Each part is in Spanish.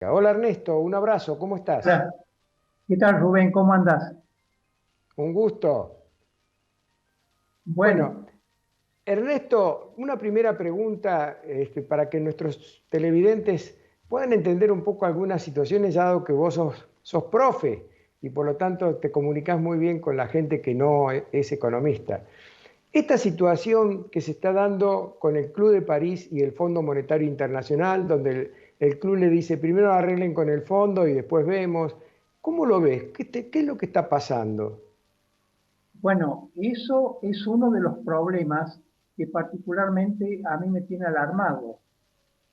Hola Ernesto, un abrazo, ¿cómo estás? Hola, ¿qué tal Rubén? ¿Cómo andas? Un gusto. Bueno, Bueno, Ernesto, una primera pregunta para que nuestros televidentes puedan entender un poco algunas situaciones, dado que vos sos profe y por lo tanto te comunicas muy bien con la gente que no es economista. Esta situación que se está dando con el Club de París y el Fondo Monetario Internacional, donde el club le dice primero arreglen con el fondo y después vemos, ¿cómo lo ves? ¿Qué es lo que está pasando? bueno, eso es uno de los problemas que particularmente a mí me tiene alarmado,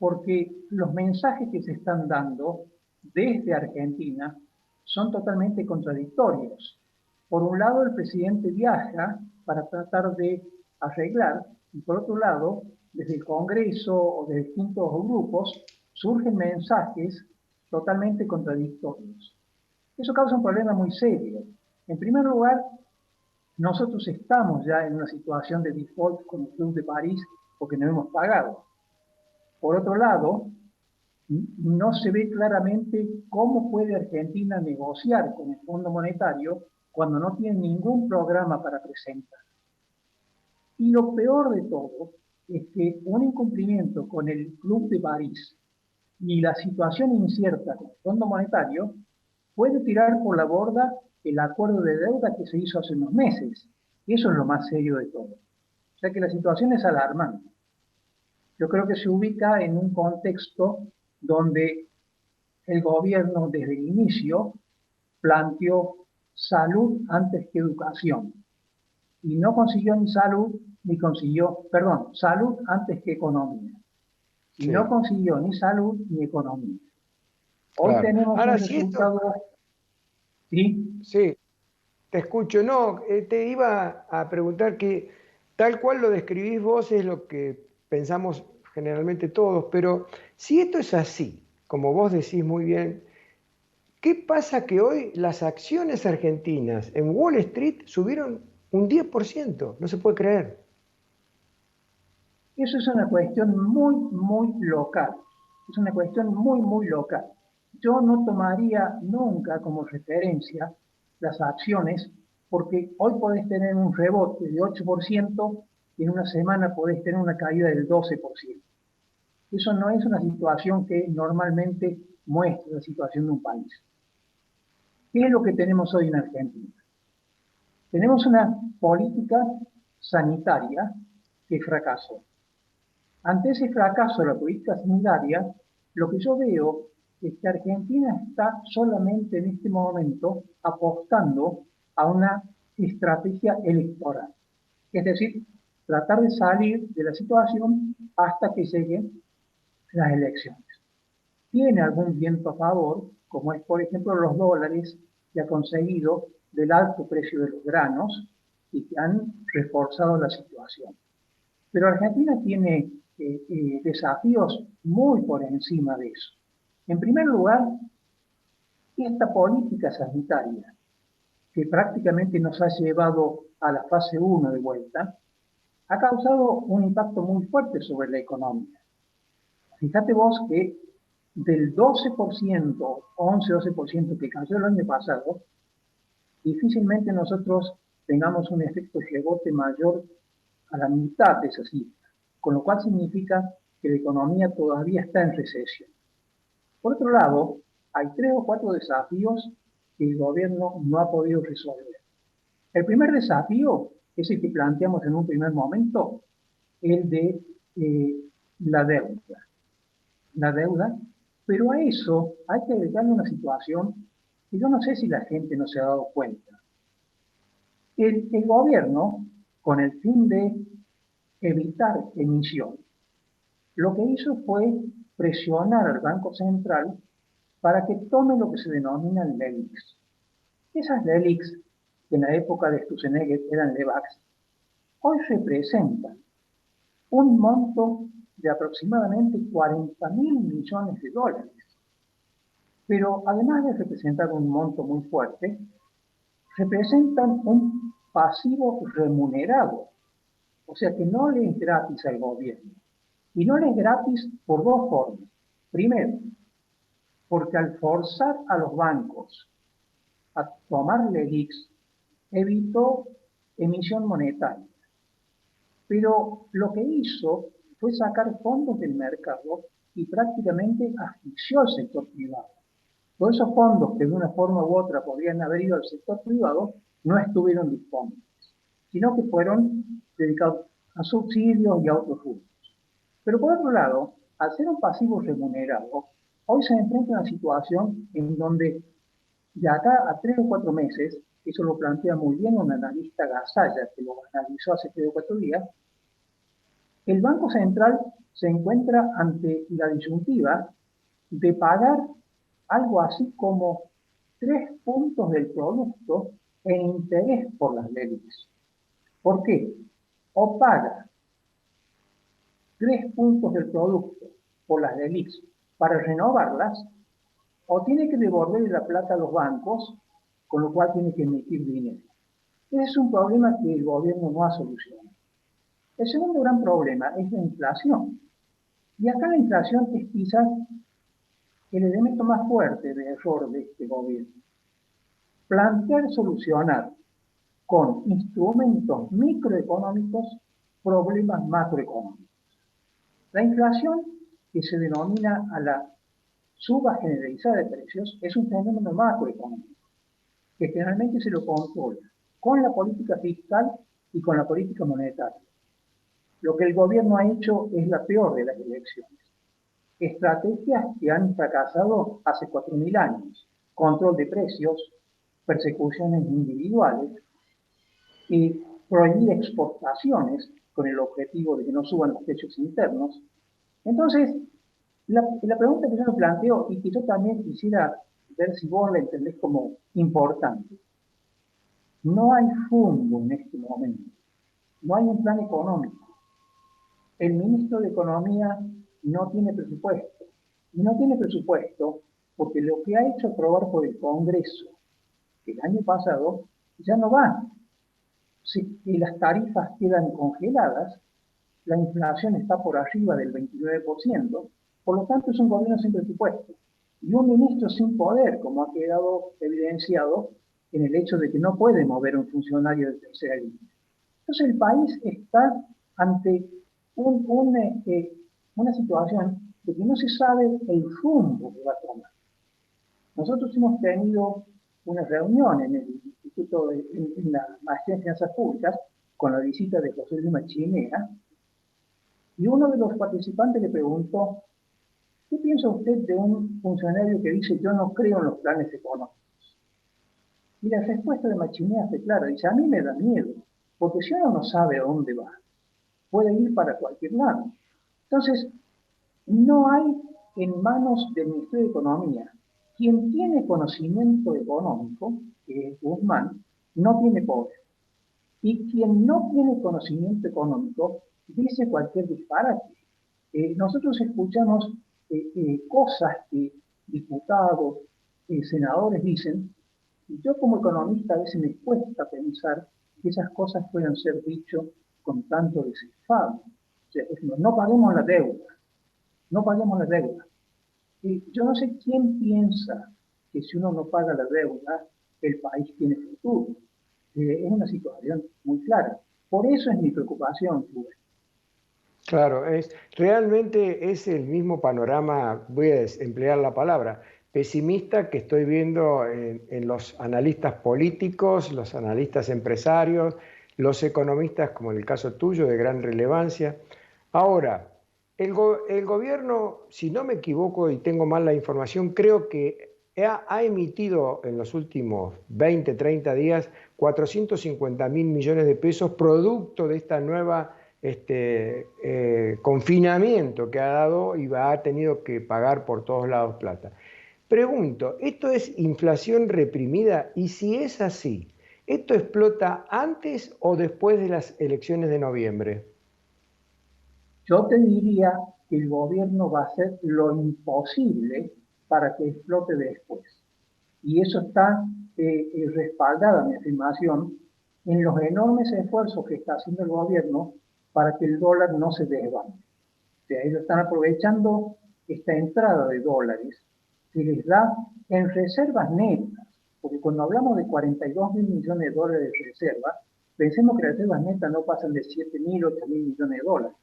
porque los mensajes que se están dando desde Argentina son totalmente contradictorios. Por un lado, el presidente viaja para tratar de arreglar, y por otro lado, desde el Congreso o de distintos grupos surgen mensajes totalmente contradictorios. Eso causa un problema muy serio. En primer lugar, nosotros estamos ya en una situación de default con el Club de París porque no hemos pagado. Por otro lado, no se ve claramente cómo puede Argentina negociar con el Fondo Monetario cuando no tiene ningún programa para presentar. Y lo peor de todo es que un incumplimiento con el Club de París y la situación incierta con el Fondo Monetario puede tirar por la borda el acuerdo de deuda que se hizo hace unos meses. Y eso es lo más serio de todo. O sea que la situación es alarmante. Yo creo que se ubica en un contexto donde el gobierno desde el inicio planteó salud antes que educación y no consiguió ni salud ni consiguió, perdón, salud antes que economía y no Sí, consiguió ni salud ni economía. Hoy claro. tenemos Ahora, un si esto, resultado, sí, sí, te escucho. No, te iba a preguntar que tal cual lo describís vos es lo que pensamos generalmente todos, pero si esto es así, como vos decís muy bien, ¿qué pasa que hoy las acciones argentinas en Wall Street subieron un 10%? No se puede creer. eso es una cuestión muy local. Es una cuestión muy local. Yo no tomaría nunca como referencia las acciones porque hoy podés tener un rebote de 8% y en una semana podés tener una caída del 12%. Eso no es una situación que normalmente muestra la situación de un país. ¿Qué es lo que tenemos hoy en Argentina? Tenemos una política sanitaria que fracasó. Ante ese fracaso de la política sanitaria, lo que yo veo es que Argentina está solamente en este momento apostando a una estrategia electoral. Es decir, tratar de salir de la situación hasta que lleguen las elecciones. Tiene algún viento a favor, como es, por ejemplo, los dólares que ha conseguido del alto precio de los granos y que han reforzado la situación. Pero Argentina tiene desafíos muy por encima de eso. En primer lugar, esta política sanitaria, que prácticamente nos ha llevado a la fase uno de vuelta, ha causado un impacto muy fuerte sobre la economía. Fíjate vos que del 12%, 11-12% que cayó el año pasado, difícilmente nosotros tengamos un efecto rebote mayor a la mitad de esa cifra, con lo cual significa que la economía todavía está en recesión. Por otro lado, hay tres o cuatro desafíos que el gobierno no ha podido resolver. El primer desafío es el que planteamos en un primer momento, el de eh, la deuda. La deuda, pero a eso hay que agregarle una situación que yo no sé si la gente no se ha dado cuenta. El gobierno, con el fin de evitar emisión, lo que hizo fue presionar al Banco Central para que tome lo que se denominan LELIX. Esas LELIX, que en la época de Sturzenegger eran LEVAX, hoy representan un monto de aproximadamente 40.000 millones de dólares. Pero además de representar un monto muy fuerte, representan un pasivo remunerado, o sea que no le es gratis al gobierno. Y no le es gratis por dos formas. Primero, porque al forzar a los bancos a tomar LELIQs, evitó emisión monetaria. Pero lo que hizo fue sacar fondos del mercado y prácticamente asfixió al sector privado. Todos esos fondos que de una forma u otra podrían haber ido al sector privado no estuvieron disponibles, sino que fueron dedicados a subsidios y a otros usos. Pero por otro lado, al ser un pasivo remunerado, hoy se enfrenta a una situación en donde de acá a 3 o 4 meses, eso lo plantea muy bien un analista Gasalla, que lo analizó hace 3 o 4 días, el Banco Central se encuentra ante la disyuntiva de pagar algo así como 3 puntos del producto en interés por las LELIQs. ¿Por qué? O paga 3 puntos del producto por las LELIQs para renovarlas, o tiene que devolver la plata a los bancos, con lo cual tiene que emitir dinero. Ese es un problema que el gobierno no ha solucionado. El segundo gran problema es la inflación. Y acá la inflación es quizás el elemento más fuerte de error de este gobierno. Plantear solucionar con instrumentos microeconómicos problemas macroeconómicos. La inflación, que se denomina a la suba generalizada de precios, es un fenómeno macroeconómico que generalmente se lo controla con la política fiscal y con la política monetaria. Lo que el gobierno ha hecho es la peor de las elecciones. Estrategias que han fracasado hace 4.000 años. Control de precios, persecuciones individuales y prohibir exportaciones con el objetivo de que no suban los precios internos. Entonces, la pregunta que yo me planteo y que yo también quisiera ver si vos la entendés como importante. No hay fondo en este momento, no hay un plan económico. El ministro de Economía no tiene presupuesto. Y no tiene presupuesto porque lo que ha hecho aprobar por el Congreso el año pasado ya no va. Si las tarifas quedan congeladas, la inflación está por arriba del 29%, por lo tanto es un gobierno sin presupuesto. Y un ministro sin poder, como ha quedado evidenciado en el hecho de que no puede mover un funcionario de tercera línea. Entonces el país está ante una situación de que no se sabe el rumbo que va a tomar. Nosotros hemos tenido una reunión en el Instituto, en la Maestría en Finanzas Públicas, con la visita de José Luis Machinea, y uno de los participantes le preguntó, ¿qué piensa usted de un funcionario que dice yo no creo en los planes económicos? Y la respuesta de Machinea fue clara, dice, a mí me da miedo, porque si uno no sabe a dónde va, puede ir para cualquier lado. Entonces, no hay en manos del Ministerio de Economía quien tiene conocimiento económico, que es Guzmán, no tiene poder. Y quien no tiene conocimiento económico dice cualquier disparate. Nosotros escuchamos cosas que diputados, senadores dicen, y yo como economista a veces me cuesta pensar que esas cosas puedan ser dichas con tanto desenfado. O sea, no paguemos la deuda, no paguemos la deuda. Yo no sé quién piensa que si uno no paga la deuda, el país tiene futuro. Es una situación muy clara. Por eso es mi preocupación, Rubén. Claro, realmente es el mismo panorama, voy a emplear la palabra, pesimista que estoy viendo en los analistas políticos, los analistas empresarios, los economistas, como en el caso tuyo, de gran relevancia. Ahora, el gobierno, si no me equivoco y tengo mal la información, creo que ha emitido en los últimos 20, 30 días 450.000 millones de pesos producto de esta nueva confinamiento que ha dado y ha tenido que pagar por todos lados plata. Pregunto, ¿esto es inflación reprimida? Y si es así, ¿esto explota antes o después de las elecciones de noviembre? Yo te diría que el gobierno va a hacer lo imposible para que explote después. Y eso está respaldada, mi afirmación, en los enormes esfuerzos que está haciendo el gobierno para que el dólar no se desbanque. O sea, ellos están aprovechando esta entrada de dólares que les da en reservas netas, porque cuando hablamos de 42.000 millones de dólares de reservas, pensemos que las reservas netas no pasan de 7.000, 8.000 millones de dólares.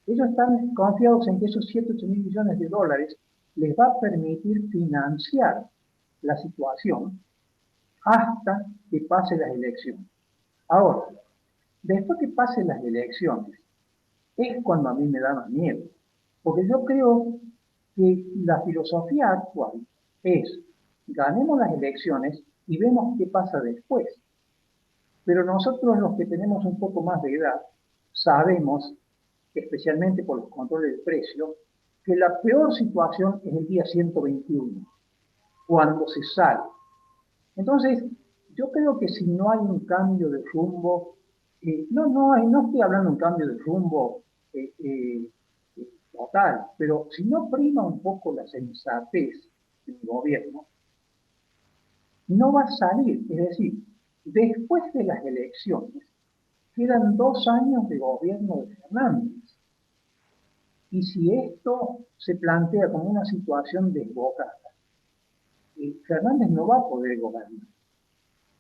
Ellos están confiados en que esos 7, 8.000 millones de dólares les va a permitir financiar la situación hasta que pase las elecciones. Ahora, después que pasen las elecciones, es cuando a mí me da más miedo. Porque yo creo que la filosofía actual es, ganemos las elecciones y vemos qué pasa después. Pero nosotros los que tenemos un poco más de edad, sabemos, especialmente por los controles de precio, que la peor situación es el día 121, cuando se sale. Entonces, yo creo que si no hay un cambio de rumbo, no estoy hablando de un cambio de rumbo total, pero si no prima un poco la sensatez del gobierno, no va a salir. Es decir, después de las elecciones, quedan 2 años de gobierno de Fernández. Y si esto se plantea como una situación desbocada, Fernández no va a poder gobernar.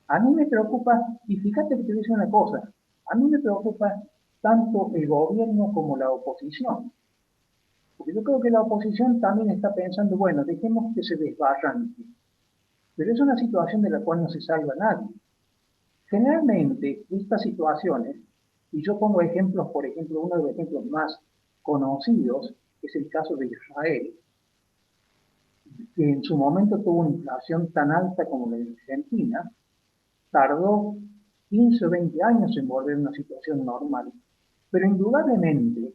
A mí me preocupa, y fíjate que te voy a decir una cosa, a mí me preocupa tanto el gobierno como la oposición. Porque yo creo que la oposición también está pensando, bueno, dejemos que se desbarranque. Pero es una situación de la cual no se salva nadie. Generalmente, estas situaciones, y yo pongo ejemplos, por ejemplo, uno de los ejemplos más conocidos es el caso de Israel, que en su momento tuvo una inflación tan alta como la de Argentina, tardó 15 o 20 años en volver a una situación normal. Pero indudablemente,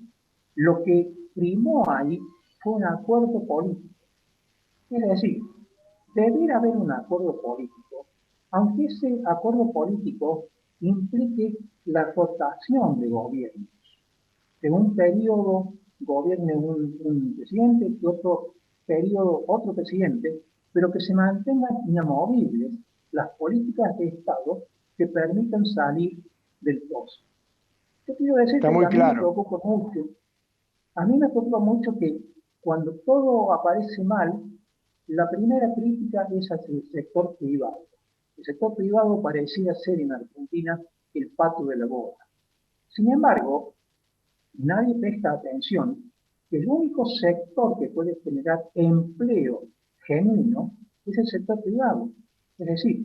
lo que primó ahí fue un acuerdo político. Es decir, debiera haber un acuerdo político, aunque ese acuerdo político implique la rotación de gobiernos. Que un periodo gobierne un presidente y otro periodo otro presidente, pero que se mantengan inamovibles las políticas de Estado que permitan salir del pozo. Yo quiero decir Está que muy a mí me claro. preocupa mucho, a mí me preocupa mucho que cuando todo aparece mal, la primera crítica es hacia el sector privado. El sector privado parecía ser en Argentina el pato de la boda. Sin embargo, nadie presta atención que el único sector que puede generar empleo genuino es el sector privado. Es decir,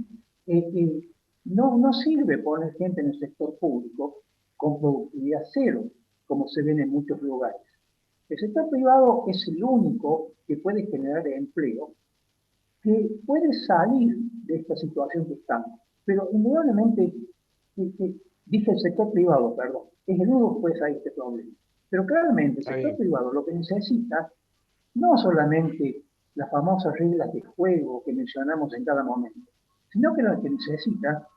no sirve poner gente en el sector público con productividad cero, como se ven en muchos lugares. El sector privado es el único que puede generar empleo, que puede salir de esta situación que estamos. Pero indudablemente, dije el sector privado, perdón, es el único que puede salir de este problema. Pero claramente el Está sector bien. privado lo que necesita no solamente las famosas reglas de juego que mencionamos en cada momento, sino que lo que necesita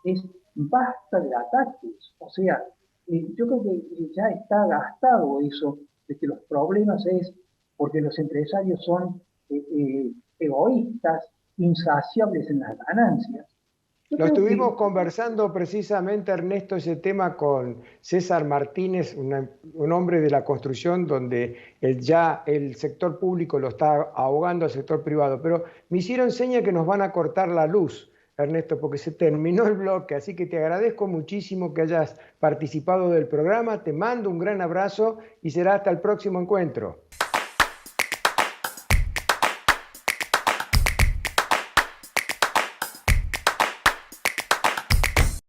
es basta de ataques. O sea, yo creo que ya está gastado eso de que los problemas es porque los empresarios son egoístas, insaciables en las ganancias. Yo Lo creo que estuvimos conversando precisamente, Ernesto, ese tema con César Martínez, un hombre de la construcción, donde ya el sector público lo está ahogando al sector privado. Pero me hicieron seña que nos van a cortar la luz, Ernesto, porque se terminó el bloque. Así que te agradezco muchísimo que hayas participado del programa. Te mando un gran abrazo y será hasta el próximo encuentro.